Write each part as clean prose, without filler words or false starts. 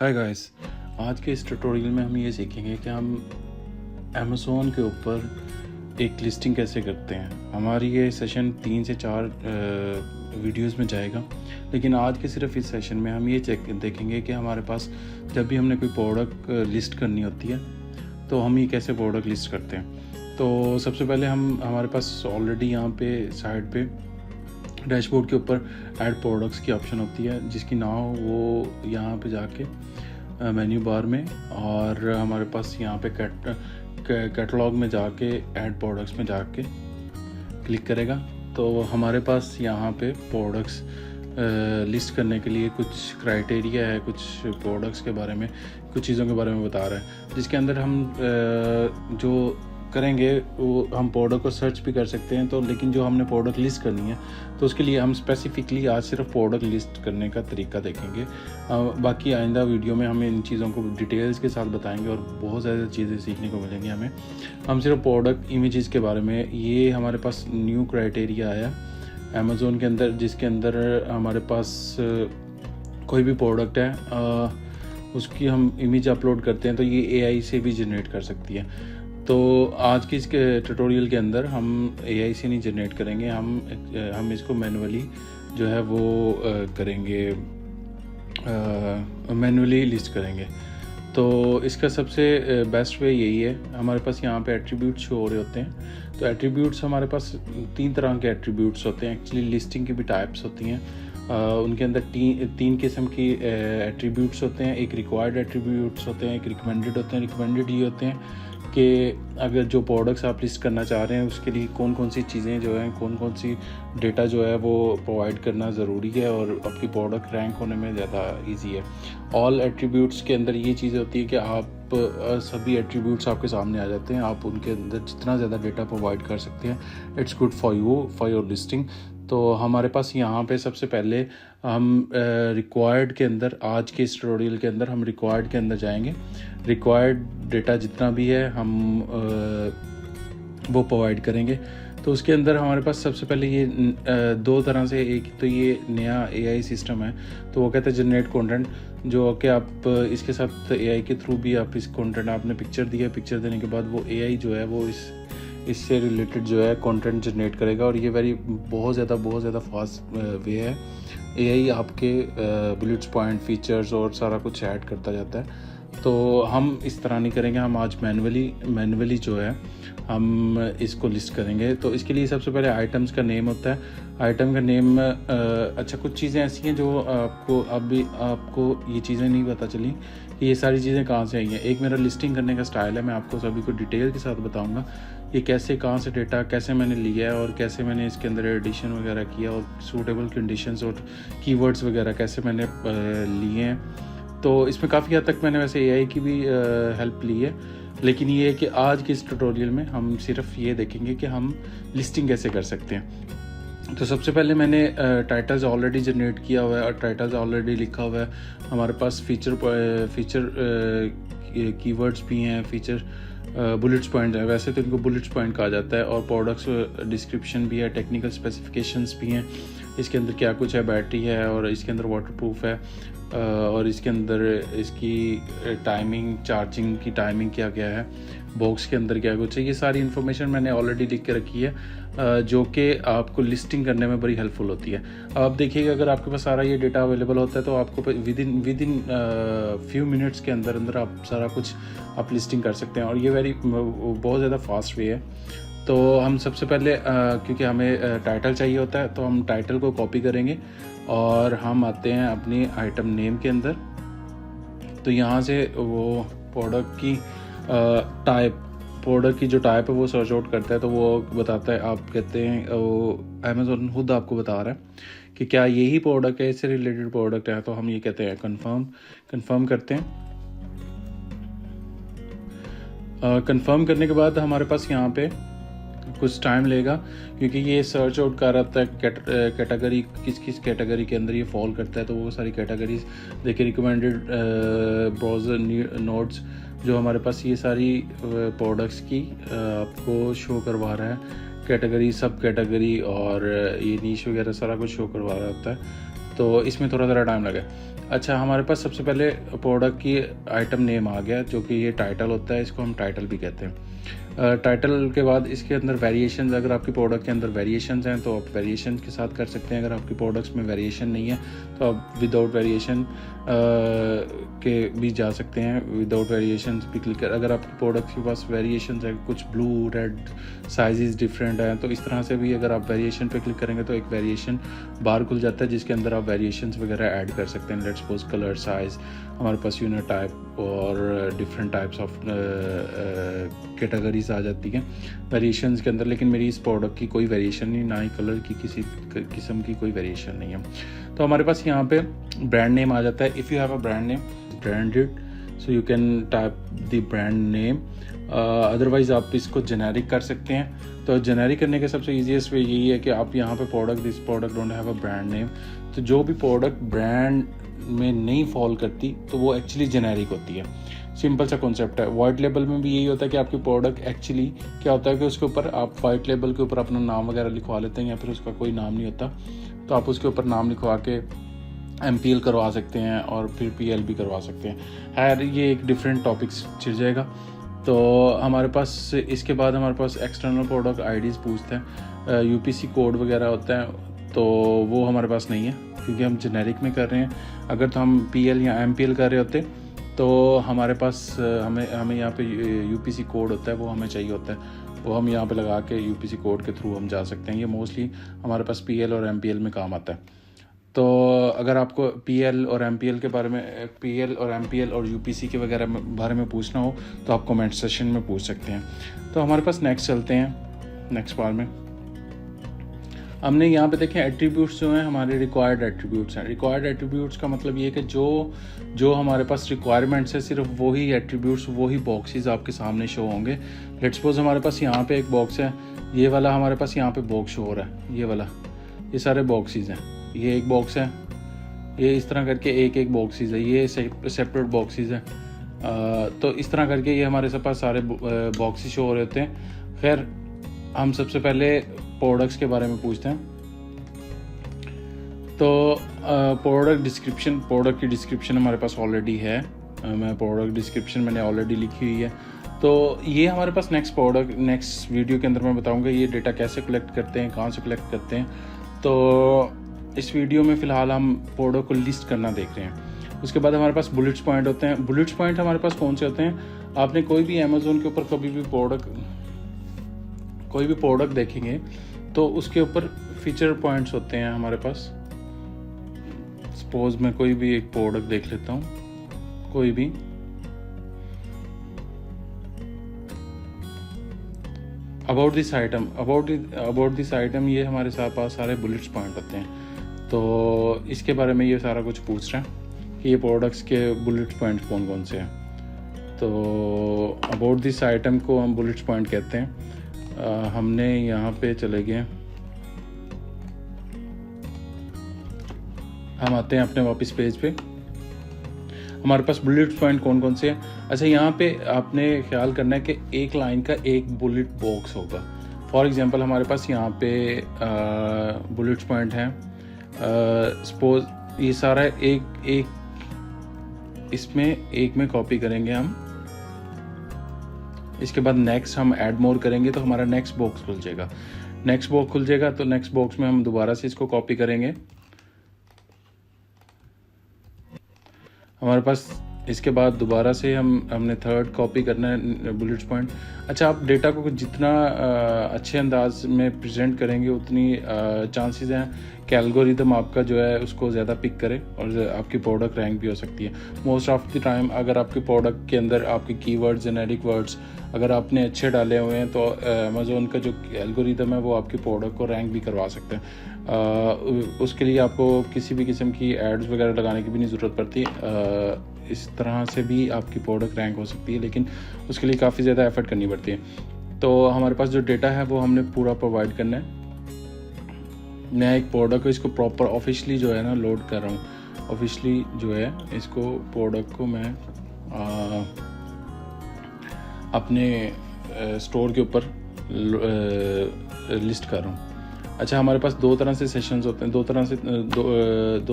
Hi guys, आज के इस ट्यूटोरियल में हम ये सीखेंगे कि हम अमेज़ोन के ऊपर एक लिस्टिंग कैसे करते हैं। हमारी ये सेशन 3 से 4 वीडियोस में जाएगा, लेकिन आज के सिर्फ इस सेशन में हम ये देखेंगे कि हमारे पास जब भी हमने कोई प्रोडक्ट लिस्ट करनी होती है तो हम ये कैसे प्रोडक्ट लिस्ट करते हैं। तो सबसे पहले हमारे पास ऑलरेडी यहाँ पे साइड पे डैशबोर्ड के ऊपर ऐड प्रोडक्ट्स की ऑप्शन होती है, जिसकी नाव वो यहाँ पे जाके मेन्यू बार में, और हमारे पास यहाँ पे कैटलॉग में जाके ऐड प्रोडक्ट्स में जाके क्लिक करेगा तो हमारे पास यहाँ पे प्रोडक्ट्स लिस्ट करने के लिए कुछ क्राइटेरिया है, कुछ प्रोडक्ट्स के बारे में, कुछ चीज़ों के बारे में बता रहा है, जिसके अंदर हम जो करेंगे वो हम प्रोडक्ट को सर्च भी कर सकते हैं। तो लेकिन जो हमने प्रोडक्ट लिस्ट करनी है तो उसके लिए हम स्पेसिफिकली आज सिर्फ प्रोडक्ट लिस्ट करने का तरीका देखेंगे। बाकी आइंदा वीडियो में हम इन चीज़ों को डिटेल्स के साथ बताएंगे और बहुत ज़्यादा चीज़ें सीखने को मिलेंगी हमें। हम सिर्फ प्रोडक्ट इमेजेस के बारे में, ये हमारे पास न्यू क्राइटेरिया आया अमेज़ोन के अंदर, जिसके अंदर हमारे पास कोई भी प्रोडक्ट है उसकी हम इमेज अपलोड करते हैं तो ये AI से भी जनरेट कर सकती है। तो आज की इस ट्यूटोरियल के अंदर हम AI से नहीं जनरेट करेंगे, हम इसको मैनुअली जो है वो करेंगे, मैनुअली लिस्ट करेंगे। तो इसका सबसे बेस्ट वे यही है। हमारे पास यहाँ पे एट्रीब्यूट्स शो हो रहे होते हैं। तो एट्रीब्यूट्स हमारे पास 3 तरह के एट्रीब्यूट्स होते हैं। एक्चुअली लिस्टिंग की भी टाइप्स होती हैं, उनके अंदर तीन किस्म की एट्रीब्यूट्स होते हैं। एक रिक्वायर्ड एट्रीब्यूट्स होते हैं, एक रिकमेंडेड होते हैं। रिकमेंडेड ये होते हैं कि अगर जो प्रोडक्ट्स आप लिस्ट करना चाह रहे हैं उसके लिए कौन कौन सी चीज़ें जो हैं, कौन कौन सी डेटा जो है वो प्रोवाइड करना ज़रूरी है और आपकी प्रोडक्ट रैंक होने में ज़्यादा इजी है। ऑल एट्रीब्यूट्स के अंदर ये चीज़ होती है कि आप सभी एट्रीब्यूट्स आपके सामने आ जाते हैं, आप उनके अंदर जितना ज़्यादा डेटा प्रोवाइड कर सकते हैं, it's good for you for your listing. तो हमारे पास यहाँ पे सबसे पहले हम रिक्वायर्ड के अंदर, आज के इस ट्यूटोरियल के अंदर हम रिक्वायर्ड के अंदर जाएंगे। रिक्वायर्ड डेटा जितना भी है हम वो प्रोवाइड करेंगे। तो उसके अंदर हमारे पास सबसे पहले ये 2 तरह से, एक तो ये नया AI सिस्टम है तो वो कहता है जनरेट कंटेंट, जो कि आप इसके साथ AI के थ्रू भी आप इस कंटेंट, आपने पिक्चर दिया, पिक्चर देने के बाद वो AI जो है वो इससे रिलेटेड जो है कंटेंट जनरेट करेगा। और ये बहुत ज़्यादा फास्ट वे है। AI आपके बुलेट्स पॉइंट, फीचर्स और सारा कुछ ऐड करता जाता है। तो हम इस तरह नहीं करेंगे, हम आज मैनुअली जो है हम इसको लिस्ट करेंगे। तो इसके लिए सबसे पहले आइटम्स का नेम होता है। आइटम का नेम, अच्छा कुछ चीज़ें ऐसी हैं जो आपको ये चीज़ें नहीं पता चली कि ये सारी चीज़ें कहाँ से आई हैं। एक मेरा लिस्टिंग करने का स्टाइल है, मैं आपको सभी को डिटेल के साथ बताऊंगा ये कैसे, कहाँ से डेटा कैसे मैंने लिया है और कैसे मैंने इसके अंदर एडिशन वगैरह किया और सूटेबल कंडीशंस और कीवर्ड्स वगैरह कैसे मैंने लिए हैं। तो इसमें काफ़ी हद तक मैंने वैसे AI की भी हेल्प ली है, लेकिन ये है कि आज के इस ट्यूटोरियल में हम सिर्फ ये देखेंगे कि हम लिस्टिंग कैसे कर सकते हैं। तो सबसे पहले मैंने टाइटल्स ऑलरेडी जनरेट किया हुआ है और टाइटल्स ऑलरेडी लिखा हुआ है। हमारे पास फीचर कीवर्ड्स भी हैं, फीचर बुलेट्स पॉइंट है, वैसे तो इनको बुलेट्स पॉइंट कहा जाता है, और प्रोडक्ट्स डिस्क्रिप्शन भी है, टेक्निकल स्पेसिफिकेशंस भी हैं, इसके अंदर क्या कुछ है, बैटरी है और इसके अंदर वाटरप्रूफ है, और इसके अंदर इसकी टाइमिंग, चार्जिंग की टाइमिंग क्या क्या है, बॉक्स के अंदर क्या कुछ है, ये सारी इन्फॉर्मेशन मैंने ऑलरेडी लिख के रखी है, जो कि आपको लिस्टिंग करने में बड़ी हेल्पफुल होती है। अब आप देखिएगा अगर आपके पास सारा ये डेटा अवेलेबल होता है तो आपको विद इन फ्यू मिनट्स के अंदर आप सारा कुछ आप लिस्टिंग कर सकते हैं, और ये बहुत ज़्यादा फास्ट वे है। तो हम सबसे पहले क्योंकि हमें टाइटल चाहिए होता है तो हम टाइटल को कॉपी करेंगे और हम आते हैं अपनी आइटम नेम के अंदर। तो यहाँ से वो प्रोडक्ट की जो टाइप है वो सर्च आउट करता है, तो वो बताता है, आप कहते हैं वो अमेज़ोन खुद आपको बता रहा है कि क्या यही प्रोडक्ट है, इससे रिलेटेड प्रोडक्ट है। तो हम ये कहते हैं कंफर्म करते हैं। कंफर्म करने के बाद हमारे पास यहाँ पे कुछ टाइम लेगा, क्योंकि ये सर्च आउट कर रहा था कैटेगरी, किस कैटेगरी के अंदर ये फॉल करता है। तो वो सारी कैटेगरीज देखिए, रिकमेंडेड ब्राउज़र नोड्स, जो हमारे पास ये सारी प्रोडक्ट्स की आपको शो करवा रहा है, कैटेगरी, सब कैटेगरी और ये नीश वगैरह सारा कुछ शो करवा रहा होता है। तो इसमें थोड़ा ज़रा टाइम लगा। अच्छा, हमारे पास सबसे पहले प्रोडक्ट की आइटम नेम आ गया, जो कि ये टाइटल होता है, इसको हम टाइटल भी कहते हैं। टाइटल के बाद इसके अंदर वेरिएशंस, अगर आपकी प्रोडक्ट के अंदर वेरिएशंस हैं तो आप वेरिएशन के साथ कर सकते हैं। अगर आपकी प्रोडक्ट्स में वेरिएशन नहीं है तो आप विदाउट वेरिएशन के भी जा सकते हैं, विदाउट वेरिएशन भी क्लिक कर। अगर आपकी प्रोडक्ट के पास वेरिएशंस है, कुछ ब्लू रेड साइजेस डिफरेंट हैं, तो इस तरह से भी अगर आप वेरिएशन पे क्लिक करेंगे तो एक वेरिएशन बार खुल जाता है जिसके अंदर आप वेरिएशंस वगैरह ऐड कर सकते हैं। लेट्स सपोज कलर, साइज, हमारे पास यूनिट टाइप और डिफरेंट टाइप्स ऑफ कैटेगरीज आ जाती हैं वेरिएशंस के अंदर। लेकिन मेरी इस प्रोडक्ट की कोई वेरिएशन नहीं, ना ही कलर की किसी किस्म की कोई वेरिएशन नहीं है। तो हमारे पास यहाँ पे ब्रांड नेम आ जाता है। If you have a brand name branded, so you can type the brand name. Otherwise आप इसको जेनेरिक कर सकते हैं। तो जेनेरिक करने का सबसे ईजीएस्ट वे यही है कि आप यहाँ पे this product don't have a brand name, तो जो भी प्रोडक्ट ब्रांड में नहीं फॉल करती तो वो एक्चुअली जेनेरिक होती है। सिंपल सा कॉन्सेप्ट है। वाइट लेबल में भी यही होता है कि आपकी प्रोडक्ट एक्चुअली क्या होता है कि उसके ऊपर आप वाइट लेबल के ऊपर अपना नाम वगैरह लिखवा लेते हैं, या फिर उसका कोई नाम नहीं होता तो आप उसके ऊपर नाम लिखवा के MPL करवा सकते हैं और फिर PL भी करवा सकते हैं। खैर, ये एक डिफरेंट टॉपिक्स छिड़ जाएगा। तो हमारे पास इसके बाद हमारे पास एक्सटर्नल प्रोडक्ट IDs पूछते हैं, UPC कोड वगैरह होता है, तो वो हमारे पास नहीं है क्योंकि हम जेनेरिक में कर रहे हैं। अगर तो हम PL या MPL कर रहे होते तो हमारे पास हमें यहाँ पे UPC कोड होता है, वो हमें चाहिए होता है, वो हम यहाँ पे लगा के UPC कोड के थ्रू हम जा सकते हैं। ये मोस्टली हमारे पास PL और MPL में काम आता है। तो अगर आपको PL और MPL के बारे में, PL और MPL और UPC के वगैरह बारे में पूछना हो तो आप कमेंट सेशन में पूछ सकते हैं। तो हमारे पास नेक्स्ट चलते हैं, नेक्स्ट बार में हमने यहाँ पे देखें एट्रीब्यूट्स जो हैं हमारे रिक्वायर्ड एट्रीब्यूट्स हैं। रिक्वायर्ड एट्रीब्यूट्स का मतलब ये है कि जो हमारे पास रिक्वायरमेंट्स है सिर्फ वही एट्रीब्यूट्स, वही बॉक्सेस आपके सामने शो होंगे। लेट्स सपोज हमारे पास यहाँ पे एक बॉक्स है, ये वाला हमारे पास यहाँ पे बॉक्स शो हो रहा है, ये वाला, ये सारे बॉक्सेस हैं। ये एक बॉक्स है, ये इस तरह करके एक बॉक्सेस है, ये सेपरेट बॉक्सेस हैं। तो इस तरह करके ये हमारे पास सारे बॉक्सेस शो हो रहे होते हैं। खैर, हम सबसे पहले प्रोडक्ट्स के बारे में पूछते हैं। तो प्रोडक्ट की डिस्क्रिप्शन हमारे पास ऑलरेडी है। मैं प्रोडक्ट डिस्क्रिप्शन मैंने ऑलरेडी लिखी हुई है। तो ये हमारे पास नेक्स्ट वीडियो के अंदर मैं बताऊंगा ये डेटा कैसे कलेक्ट करते हैं, कहाँ से कलेक्ट करते हैं। तो इस वीडियो में फ़िलहाल हम प्रोडक्ट को लिस्ट करना देख रहे हैं। उसके बाद हमारे पास बुलेट्स पॉइंट होते हैं। बुलेट्स पॉइंट हमारे पास कौन से होते हैं? आपने कोई भी अमेज़ोन के ऊपर कोई भी प्रोडक्ट देखेंगे तो उसके ऊपर फीचर पॉइंट्स होते हैं हमारे पास। सपोज मैं कोई भी एक प्रोडक्ट देख लेता हूँ, कोई भी, अबाउट दिस आइटम, ये हमारे पास सारे बुलेट्स पॉइंट होते हैं। तो इसके बारे में ये सारा कुछ पूछ रहे हैं कि ये प्रोडक्ट्स के बुलेट पॉइंट कौन कौन से हैं। तो अबाउट दिस आइटम को हम बुलेट्स पॉइंट कहते हैं। हमने यहाँ पे चले गए, हम आते हैं अपने वापस पेज पे। हमारे पास बुलेट पॉइंट कौन कौन से हैं। अच्छा, यहाँ पे आपने ख्याल करना है कि एक लाइन का एक बुलेट बॉक्स होगा। फॉर एग्जांपल हमारे पास यहाँ पे बुलेट पॉइंट हैं। सपोज ये सारा इसमें एक में कॉपी करेंगे हम। इसके बाद नेक्स्ट हम ऐड मोर करेंगे तो हमारा नेक्स्ट बॉक्स खुल जाएगा। तो नेक्स्ट बॉक्स में हम दोबारा से इसको कॉपी करेंगे। हमारे पास इसके बाद दोबारा से हमने थर्ड कॉपी करना है बुलेट पॉइंट। अच्छा, आप डेटा को जितना अच्छे अंदाज में प्रेजेंट करेंगे उतनी चांसेस हैं कि एल्गोरिदम आपका जो है उसको ज़्यादा पिक करे और आपकी प्रोडक्ट रैंक भी हो सकती है। मोस्ट ऑफ द टाइम अगर आपके प्रोडक्ट के अंदर आपके कीवर्ड्स, जेनेरिक वर्ड्स अगर आपने अच्छे डाले हुए हैं तो अमेज़ोन का जो एल्गोरिदम है वो आपकी प्रोडक्ट को रैंक भी करवा सकते हैं। उसके लिए आपको किसी भी किस्म की एड्स वगैरह लगाने की भी नहीं ज़रूरत पड़ती। इस तरह से भी आपकी प्रोडक्ट रैंक हो सकती है, लेकिन उसके लिए काफ़ी ज़्यादा एफर्ट करनी पड़ती है। तो हमारे पास जो डेटा है वो हमने पूरा प्रोवाइड करना है। मैं एक प्रोडक्ट को इसको प्रॉपर ऑफिशियली जो है ना लोड कर रहा हूँ। ऑफिशियली जो है इसको प्रोडक्ट को मैं अपने स्टोर के ऊपर लिस्ट कर रहा हूँ। अच्छा, हमारे पास दो तरह से सेशंस होते हैं, दो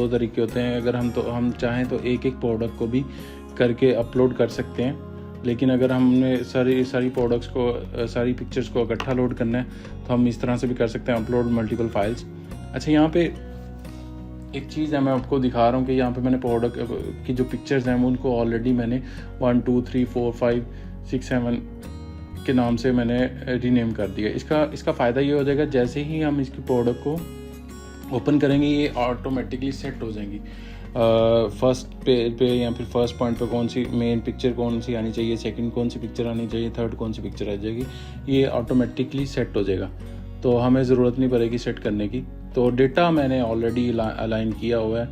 तरीके होते हैं। अगर हम चाहें तो एक प्रोडक्ट को भी करके अपलोड कर सकते हैं, लेकिन अगर हमने सारी प्रोडक्ट्स को, सारी पिक्चर्स को इकट्ठा लोड करना है तो हम इस तरह से भी कर सकते हैं, अपलोड मल्टीपल फाइल्स। अच्छा, यहाँ पे एक चीज़ है, मैं आपको दिखा रहा हूँ कि यहाँ पे मैंने प्रोडक्ट की जो पिक्चर्स हैं उनको ऑलरेडी मैंने 1 2 3 4 5 6 7 के नाम से मैंने रीनेम कर दिया। इसका फ़ायदा ये हो जाएगा, जैसे ही हम इसकी प्रोडक्ट को ओपन करेंगे ये ऑटोमेटिकली सेट हो जाएंगी। फर्स्ट पे या फिर फर्स्ट पॉइंट पे कौन सी मेन पिक्चर कौन सी आनी चाहिए, सेकंड कौन सी पिक्चर आनी चाहिए, थर्ड कौन सी पिक्चर आ जाएगी, ये ऑटोमेटिकली सेट हो जाएगा। तो हमें ज़रूरत नहीं पड़ेगी सेट करने की। तो डेटा मैंने ऑलरेडी अलाइन किया हुआ है,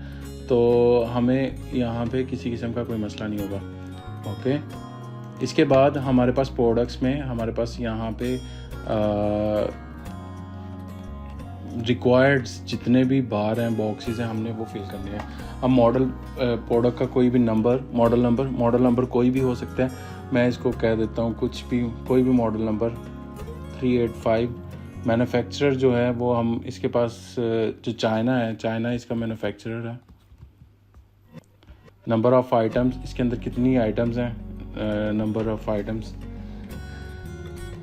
तो हमें यहाँ पे किसी किस्म का कोई मसला नहीं होगा। ओके, इसके बाद हमारे पास प्रोडक्ट्स में हमारे पास यहाँ पे रिक्वायर्ड जितने भी बार हैं, बॉक्सेस हैं, हमने वो फिल करने हैं। अब मॉडल प्रोडक्ट का कोई भी मॉडल नंबर कोई भी हो सकता है। मैं इसको कह देता हूँ कोई भी मॉडल नंबर 385। मैन्युफैक्चरर जो है वो हम इसके पास जो चाइना इसका मैन्युफैक्चरर है। नंबर ऑफ़ आइटम्स, इसके अंदर कितनी आइटम्स हैं, नंबर ऑफ़ आइटम्स।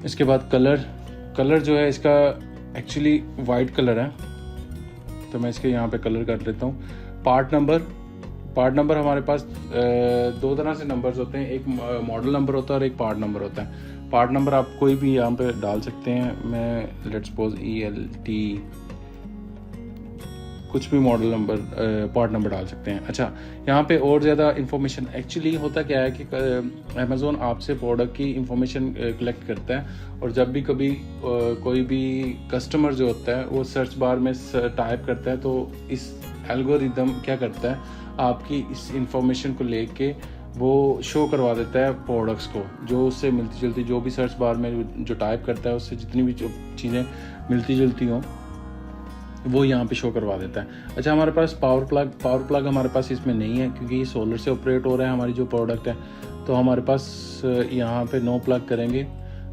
इसके बाद कलर जो है इसका एक्चुअली वाइट कलर है, तो मैं इसके यहाँ पे कलर कर लेता हूँ। पार्ट नंबर हमारे पास दो तरह से नंबर्स होते हैं, एक मॉडल नंबर होता है और एक पार्ट नंबर होता है। पार्ट नंबर आप कोई भी यहाँ पे डाल सकते हैं। मैं लेट्स सपोज ELT कुछ भी मॉडल नंबर पार्ट नंबर डाल सकते हैं। अच्छा, यहाँ पे और ज़्यादा इन्फॉर्मेशन एक्चुअली होता क्या है कि अमेज़ोन आपसे प्रोडक्ट की इन्फॉर्मेशन कलेक्ट करता है, और जब भी कभी कोई भी कस्टमर जो होता है वो सर्च बार में टाइप करता है, तो इस एल्गोरिदम क्या करता है, आपकी इस इंफॉर्मेशन को लेके वो शो करवा देता है प्रोडक्ट्स को, जो उससे मिलती जुलती, जो भी सर्च बार में जो टाइप करता है उससे जितनी भी चीज़ें मिलती जुलती हों वो यहाँ पे शो करवा देता है। अच्छा, हमारे पास पावर प्लग हमारे पास इसमें नहीं है, क्योंकि ये सोलर से ऑपरेट हो रहा है हमारी जो प्रोडक्ट है, तो हमारे पास यहाँ पे नो प्लग करेंगे।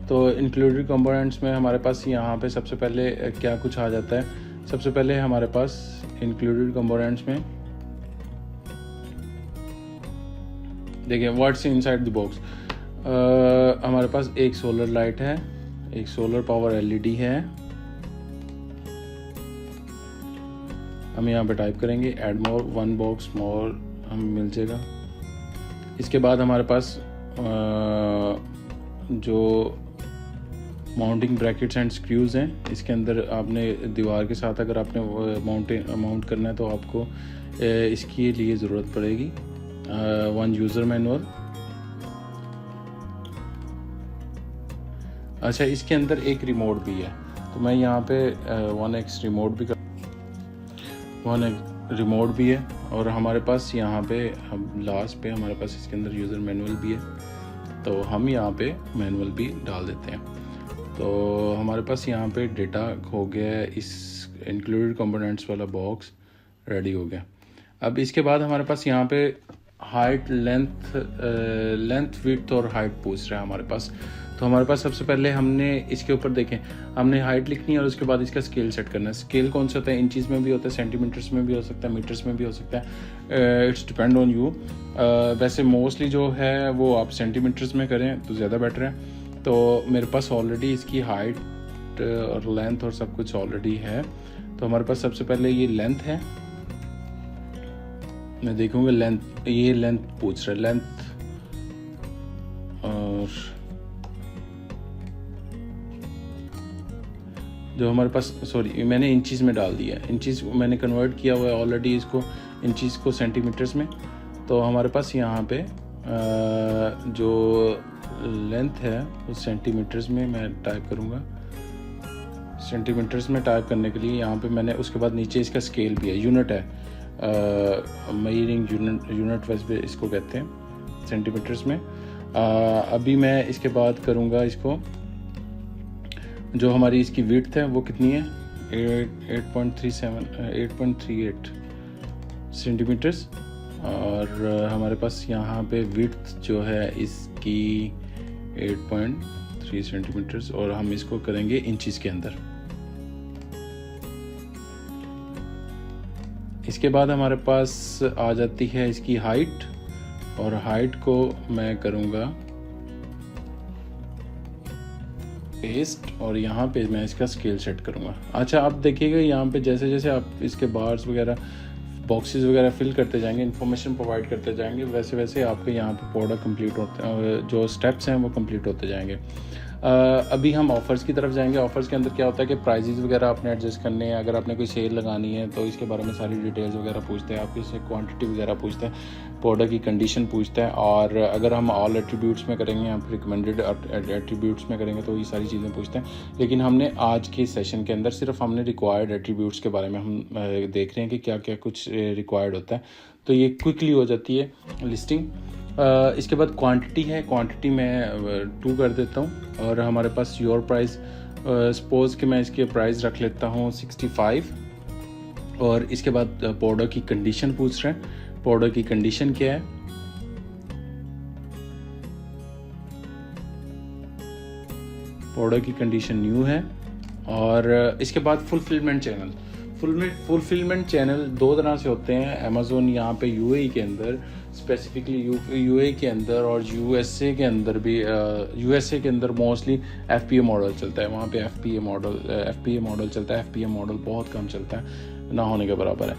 तो इंक्लूडेड कंपोनेंट्स में हमारे पास यहाँ पे सबसे पहले क्या कुछ आ जाता है। सबसे पहले हमारे पास इंक्लूडेड कंपोनेंट्स में देखिए व्हाट्स इनसाइड द बॉक्स। हमारे पास एक सोलर लाइट है, एक सोलर पावर LED है। हम यहाँ पे टाइप करेंगे ऐड मोर, 1 बॉक्स मोर हमें मिल जाएगा। इसके बाद हमारे पास जो माउंटिंग ब्रैकेट्स एंड स्क्रूज हैं, इसके अंदर आपने दीवार के साथ अगर आपने माउंट करना है तो आपको इसके लिए ज़रूरत पड़ेगी 1 यूज़र मैनुअल। अच्छा, इसके अंदर एक रिमोट भी है, तो मैं यहाँ पे 1x रिमोट भी है, और हमारे पास यहाँ पे लास्ट पे हमारे पास इसके अंदर यूज़र मैनुअल भी है, तो हम यहाँ पे मैनुअल भी डाल देते हैं। तो हमारे पास यहाँ पे डेटा हो गया है, इस इंक्लूडेड कंपोनेंट्स वाला बॉक्स रेडी हो गया। अब इसके बाद हमारे पास यहाँ पे हाइट, लेंथ, विड्थ और हाइट पूछ रहा है हमारे पास। तो हमारे पास सबसे पहले हमने इसके ऊपर देखें, हमने हाइट लिखनी है और उसके बाद इसका स्केल सेट करना है। स्केल कौन सा होता है, इंचज़ में भी होता है, सेंटीमीटर्स में भी हो सकता है, मीटर्स में भी हो सकता है, इट्स डिपेंड ऑन यू। वैसे मोस्टली जो है वो आप सेंटीमीटर्स में करें तो ज़्यादा बेटर है। तो मेरे पास ऑलरेडी इसकी हाइट और लेंथ और सब कुछ ऑलरेडी है। तो हमारे पास सबसे पहले ये लेंथ है, मैं देखूँगा लेंथ, ये लेंथ पूछ रहा है, लेंथ। और जो हमारे पास, सॉरी मैंने इंचज़ में डाल दिया, इंचज़ मैंने कन्वर्ट किया हुआ है ऑलरेडी इसको, इंचज़ को सेंटीमीटर्स में। तो हमारे पास यहाँ पे जो लेंथ है वो सेंटीमीटर्स में मैं टाइप करूँगा। सेंटीमीटर्स में टाइप करने के लिए यहाँ पे मैंने, उसके बाद नीचे इसका स्केल भी है, यूनिट है, मेजरिंग यूनिट वैसे इसको कहते हैं सेंटीमीटर्स में। अभी मैं इसके बाद करूँगा इसको, जो हमारी इसकी विड्थ है वो कितनी है, 8.38 सेंटीमीटर्स, और हमारे पास यहाँ पे विड्थ जो है इसकी 8.3 सेंटीमीटर्स, और हम इसको करेंगे इंचज़ के अंदर। इसके बाद हमारे पास आ जाती है इसकी हाइट, और हाइट को मैं करूँगा पेस्ट, और यहाँ पे मैं इसका स्केल सेट करूँगा। अच्छा, आप देखिएगा यहाँ पे जैसे जैसे आप इसके बार्स वगैरह बॉक्सेस वगैरह फिल करते जाएंगे, इन्फॉर्मेशन प्रोवाइड करते जाएंगे, वैसे वैसे आपके यहाँ पे प्रोडक्ट कंप्लीट होते, जो स्टेप्स हैं वो कंप्लीट होते जाएंगे। अभी हम ऑफ़र्स की तरफ जाएंगे। ऑफ़र्स के अंदर क्या होता है कि प्राइजेज़ वगैरह आपने एडजस्ट करने हैं। अगर आपने कोई सेल लगानी है तो इसके बारे में सारी डिटेल्स वगैरह पूछते हैं, आपकी से क्वांटिटी वगैरह पूछते हैं, प्रोडक्ट की कंडीशन पूछते हैं। और अगर हम ऑल एट्रीब्यूट्स में करेंगे, हम रिकमेंडेड एट्रीब्यूट्स में करेंगे तो ये सारी चीज़ें पूछते हैं। लेकिन हमने आज के सेशन के अंदर सिर्फ हमने रिक्वायर्ड एट्रीब्यूट्स के बारे में हम देख रहे हैं कि क्या क्या कुछ रिक्वायर्ड होता है। तो ये क्विकली हो जाती है लिस्टिंग। इसके बाद क्वांटिटी है, क्वांटिटी मैं 2 कर देता हूँ, और हमारे पास योर प्राइस, सपोज़ कि मैं इसके प्राइस रख लेता हूँ 65। और इसके बाद प्रोडक्ट की कंडीशन पूछ रहे हैं। प्रोडक्ट की कंडीशन क्या है? प्रोडक्ट की कंडीशन न्यू है। और इसके बाद फुलफिलमेंट चैनल। फुलफिलमेंट चैनल 2 तरह से होते हैं। अमेज़ोन यहाँ पे यूएई के अंदर, स्पेसिफिकली यूएई के अंदर और यूएसए के अंदर भी, यूएसए के अंदर मोस्टली एफपीए मॉडल चलता है। वहाँ पे एफपीए मॉडल चलता है। एफपीए मॉडल बहुत कम चलता है, ना होने के बराबर है।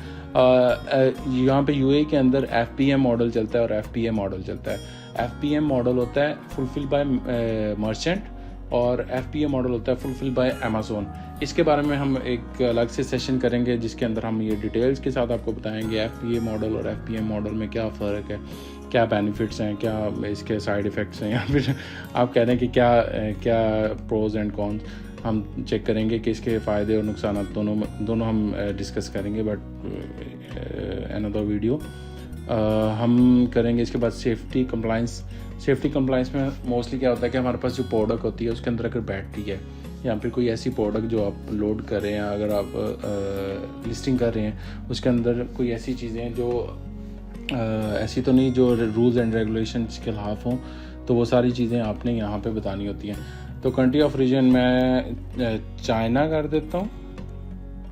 यहाँ पे यूएई के अंदर एफपीए मॉडल चलता है और एफपीए मॉडल चलता है। एफपीए मॉडल होता है फुलफिल बाय मर्चेंट, और एफपीए मॉडल होता है फुलफिल बाय अमेज़ोन। इसके बारे में हम एक अलग से सेशन करेंगे जिसके अंदर हम ये डिटेल्स के साथ आपको बताएंगे एफपीए मॉडल और एफपीए मॉडल में क्या फ़र्क है, क्या बेनिफिट्स हैं, क्या इसके साइड इफ़ेक्ट्स हैं, या फिर आप कह रहे हैं कि क्या प्रोज एंड कॉन्स। हम चेक करेंगे कि इसके फ़ायदे और नुकसान दोनों हम डिस्कस करेंगे, बट अनदर वीडियो हम करेंगे। इसके बाद सेफ्टी कंप्लाइंस में मोस्टली क्या होता है कि हमारे पास जो प्रोडक्ट होती है उसके अंदर अगर बैटरी है या फिर कोई ऐसी प्रोडक्ट जो आप लोड कर रहे हैं, अगर आप लिस्टिंग कर रहे हैं उसके अंदर कोई ऐसी चीज़ें जो ऐसी तो नहीं जो रूल्स एंड रेगुलेशन के खिलाफ हों, तो वो सारी चीज़ें आपने यहाँ पे बतानी होती हैं। तो कंट्री ऑफ रीजन मैं चाइना कर देता हूँ,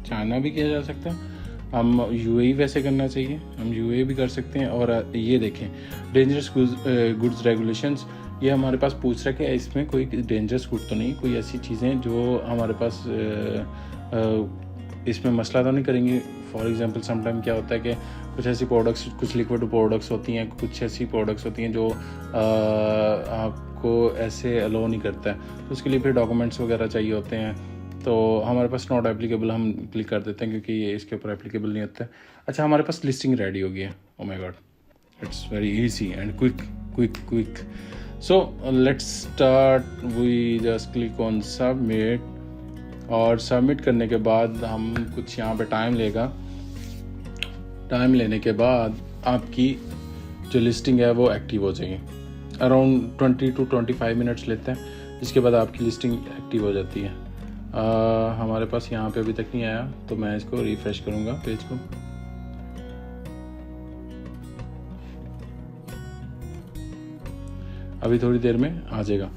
चाइना भी किया जा सकता है। हम यूएई वैसे करना चाहिए, हम यूएई भी कर सकते हैं। और ये देखें डेंजरस गुड्स रेगुलेशंस, ये हमारे पास पूछ रहा है कि इसमें कोई डेंजरस गुड तो नहीं, कोई ऐसी चीज़ें जो हमारे पास इसमें मसला तो नहीं करेंगी। फॉर एग्जांपल समटाइम क्या होता है कि कुछ ऐसी प्रोडक्ट्स, कुछ लिक्विड प्रोडक्ट्स होती हैं, कुछ ऐसी प्रोडक्ट्स होती हैं जो आपको ऐसे अलो नहीं करता है, तो उसके लिए फिर डॉक्यूमेंट्स वगैरह चाहिए होते हैं। तो हमारे पास नॉट एप्लीकेबल हम क्लिक कर देते हैं क्योंकि ये इसके ऊपर एप्लीकेबल नहीं होता है। अच्छा, हमारे पास लिस्टिंग रेडी हो गई है। Oh my God, it's very easy and quick. So let's start. We just click on submit, और सबमिट करने के बाद हम कुछ यहाँ पे टाइम लेगा। टाइम लेने के बाद आपकी जो लिस्टिंग है वो एक्टिव हो जाएगी। अराउंड 20 to 25 मिनट्स लेते हैं, जिसके बाद आपकी लिस्टिंग एक्टिव हो जाती है। हमारे पास यहाँ पे अभी तक नहीं आया, तो मैं इसको रिफ्रेश करूँगा पेज को। अभी थोड़ी देर में आ जाएगा।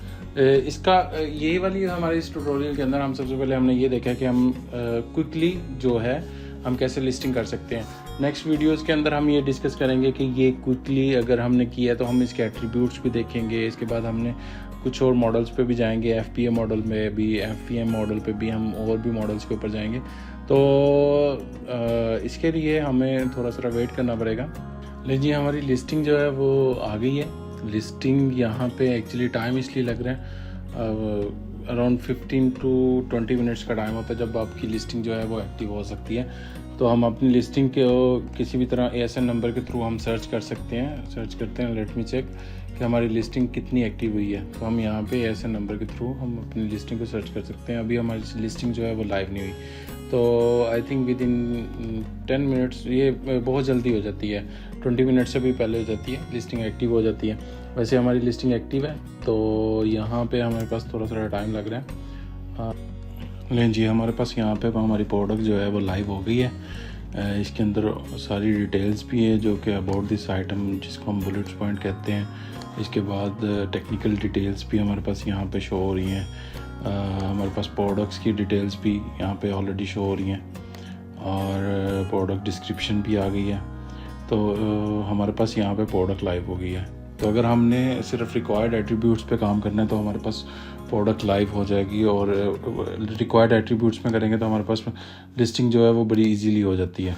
इसका ये वाली हमारे इस ट्यूटोरियल के अंदर हम सबसे पहले हमने ये देखा कि हम क्विकली जो है हम कैसे लिस्टिंग कर सकते हैं। नेक्स्ट वीडियोस के अंदर हम ये डिस्कस करेंगे कि ये क्विकली अगर हमने किया तो हम इसके एट्रीब्यूट्स भी देखेंगे। इसके बाद हमने कुछ और मॉडल्स पे भी जाएंगे, एफपीए मॉडल में भी, एफपीएम मॉडल पे भी, हम और भी मॉडल्स के ऊपर जाएंगे। तो इसके लिए हमें थोड़ा सा वेट करना पड़ेगा। लेकिन हमारी लिस्टिंग जो है वो आ गई है। लिस्टिंग यहाँ पे एक्चुअली टाइम इसलिए लग रहा है, अराउंड 15 to 20 मिनट्स का टाइम होता है जब आपकी लिस्टिंग जो है वो एक्टिव हो सकती है। तो हम अपनी लिस्टिंग के किसी भी तरह ASN नंबर के थ्रू हम सर्च कर सकते हैं। सर्च करते हैं, लेट मी चेक कि हमारी लिस्टिंग कितनी एक्टिव हुई है। तो हम यहाँ पे ASN नंबर के थ्रू हम अपनी लिस्टिंग को सर्च कर सकते हैं। अभी हमारी लिस्टिंग जो है वो लाइव नहीं हुई, तो I think with in 10 minutes, ये बहुत जल्दी हो जाती है, 20 मिनट से भी पहले हो जाती है, लिस्टिंग एक्टिव हो जाती है। वैसे हमारी लिस्टिंग एक्टिव है, तो यहाँ पे हमारे पास थोड़ा सा टाइम लग रहा है। लेकिन जी हमारे पास यहाँ पे हमारी प्रोडक्ट जो है वो लाइव हो गई है। इसके अंदर सारी डिटेल्स भी है जो कि अबाउट दिस आइटम, जिसको हम बुलेट्स पॉइंट कहते हैं। इसके बाद टेक्निकल डिटेल्स भी हमारे पास यहाँ पे शो हो रही हैं। हमारे पास प्रोडक्ट्स की डिटेल्स भी यहाँ पे ऑलरेडी शो हो रही हैं। और प्रोडक्ट डिस्क्रिप्शन भी आ गई है। तो हमारे पास यहाँ पे प्रोडक्ट लाइव हो गई है। तो अगर हमने सिर्फ रिक्वायर्ड एट्रीब्यूट्स पे काम करना है तो हमारे पास प्रोडक्ट लाइव हो जाएगी, और रिक्वायर्ड एट्रीब्यूट्स में करेंगे तो हमारे पास लिस्टिंग जो है वो बड़ी इजीली हो जाती है।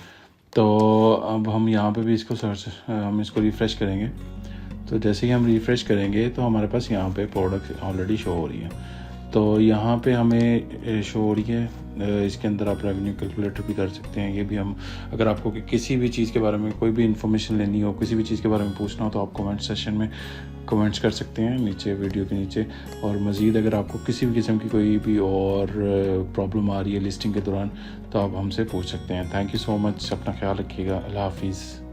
तो अब हम यहाँ पे भी इसको हम इसको रिफ़्रेश करेंगे। तो जैसे ही हम रिफ़्रेश करेंगे तो हमारे पास यहाँ पे प्रोडक्ट ऑलरेडी शो हो रही है। तो यहाँ पे हमें शो हो रही है। इसके अंदर आप रेवेन्यू कैलकुलेटर भी कर सकते हैं। ये भी हम, अगर आपको किसी भी चीज़ के बारे में कोई भी इन्फॉर्मेशन लेनी हो, किसी भी चीज़ के बारे में पूछना हो, तो आप कमेंट सेशन में कमेंट्स कर सकते हैं नीचे, वीडियो के नीचे। और मज़ीद अगर आपको किसी भी किस्म की कोई भी और प्रॉब्लम आ रही है लिस्टिंग के दौरान, तो आप हमसे पूछ सकते हैं। Thank you so much. अपना ख्याल रखिएगा। अल्लाह हाफिज़।